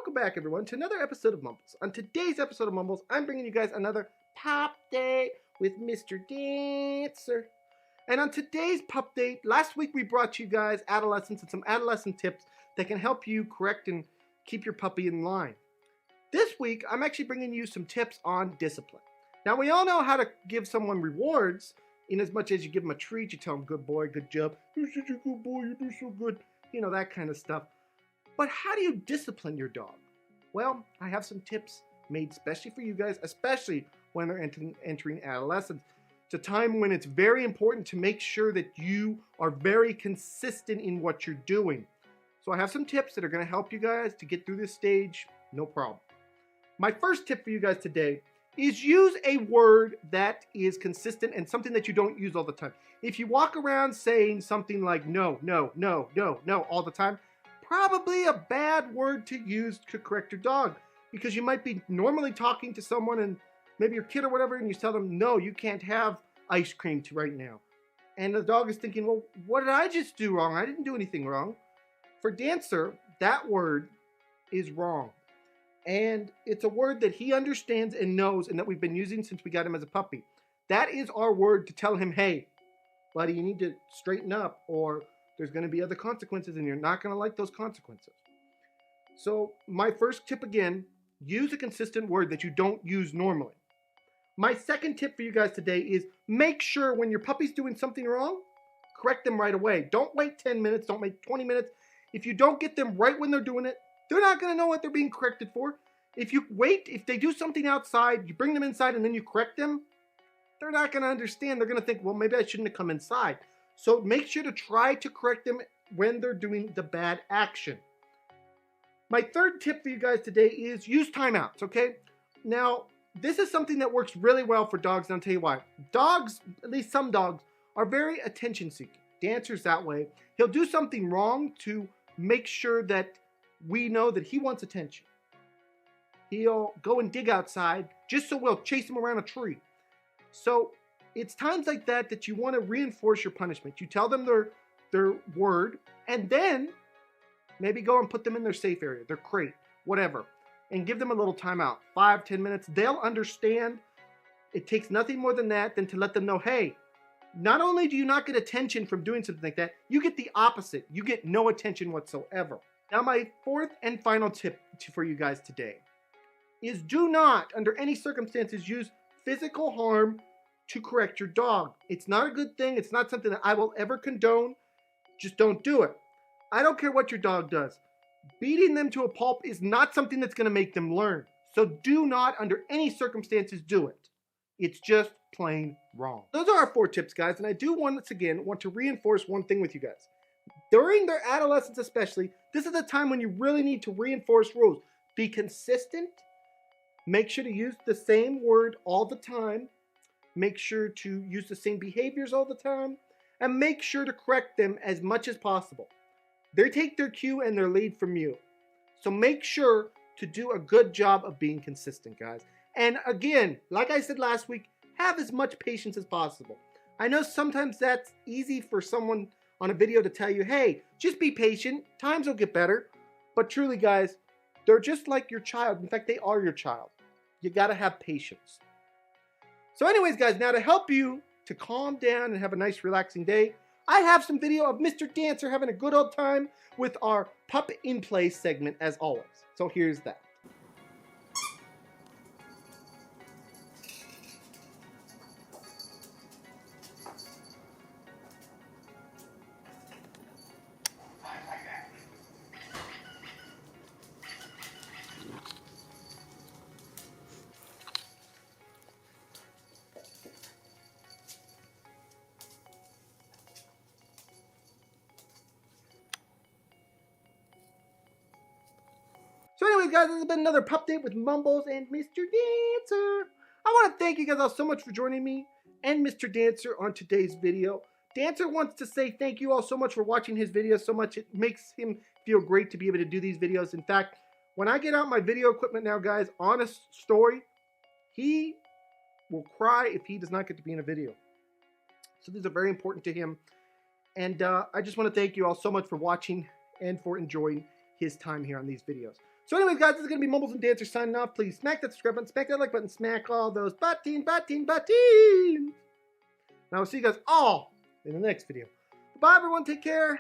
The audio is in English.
Welcome back, everyone, to another episode of Mumbles. On today's episode of Mumbles, I'm bringing you guys another Pop Date with Mr. Dancer. And on today's Pup Date, last week we brought you guys adolescents and some adolescent tips that can help you correct and keep your puppy in line. This week, I'm actually bringing you some tips on discipline. Now, we all know how to give someone rewards, in as much as you give them a treat, you tell them, good boy, good job, you're such a good boy, you do so good, you know, that kind of stuff. But how do you discipline your dog? Well, I have some tips made especially for you guys, especially when they're entering adolescence. It's a time when it's very important to make sure that you are very consistent in what you're doing. So I have some tips that are going to help you guys to get through this stage, no problem. My first tip for you guys today is use a word that is consistent and something that you don't use all the time. If you walk around saying something like no, no, no, no, no all the time, probably a bad word to use to correct your dog, because you might be normally talking to someone and maybe your kid or whatever, and you tell them, no, you can't have ice cream right now. And the dog is thinking, well, what did I just do wrong? I didn't do anything wrong. For Dancer, that word is wrong. And it's a word that he understands and knows and that we've been using since we got him as a puppy. That is our word to tell him, hey, buddy, you need to straighten up, or there's going to be other consequences and you're not going to like those consequences. So my first tip again, use a consistent word that you don't use normally. My second tip for you guys today is make sure when your puppy's doing something wrong, correct them right away. Don't wait 10 minutes, don't wait 20 minutes. If you don't get them right when they're doing it, they're not going to know what they're being corrected for. If you wait, if they do something outside, you bring them inside and then you correct them, they're not going to understand. They're going to think, well, maybe I shouldn't have come inside. So make sure to try to correct them when they're doing the bad action. My third tip for you guys today is use timeouts, okay? Now, this is something that works really well for dogs, and I'll tell you why. Dogs, at least some dogs, are very attention-seeking. Dancer's that way. He'll do something wrong to make sure that we know that he wants attention. He'll go and dig outside just so we'll chase him around a tree. So it's times like that that you want to reinforce your punishment. You tell them their word, and then maybe go and put them in their safe area, their crate, whatever, and give them a little timeout, 5-10 minutes. They'll understand. It takes nothing more than that than to let them know, hey, not only do you not get attention from doing something like that, you get the opposite. You get no attention whatsoever. Now, my fourth and final tip for you guys today is do not, under any circumstances, use physical harm to correct your dog. It's not a good thing. It's not something that I will ever condone. Just don't do it. I don't care what your dog does. Beating them to a pulp is not something that's going to make them learn. So do not, under any circumstances, do it. It's just plain wrong. Those are our 4 tips, guys. And I do once again want to reinforce one thing with you guys. During their adolescence especially, this is the time when you really need to reinforce rules. Be consistent. Make sure to use the same word all the time. Make sure to use the same behaviors all the time. And make sure to correct them as much as possible. They take their cue and their lead from you. So make sure to do a good job of being consistent, guys. And again, like I said last week, have as much patience as possible. I know sometimes that's easy for someone on a video to tell you, hey, just be patient, times will get better. But truly, guys, they're just like your child. In fact, they are your child. You gotta have patience. So anyways, guys, now to help you to calm down and have a nice relaxing day, I have some video of Mr. Dancer having a good old time with our Pup in Play segment as always. So here's that. So anyways, guys, this has been another Pup Date with Mumbles and Mr. Dancer. I want to thank you guys all so much for joining me and Mr. Dancer on today's video. Dancer wants to say thank you all so much for watching his videos so much. It makes him feel great to be able to do these videos. In fact, when I get out my video equipment now, guys, honest story, he will cry if he does not get to be in a video. So these are very important to him. And I just want to thank you all so much for watching and for enjoying his time here on these videos. So anyways, guys, this is going to be Mumbles and Dancer signing off. Please smack that subscribe button, smack that like button, smack all those buttons. And I will see you guys all in the next video. Bye, everyone. Take care.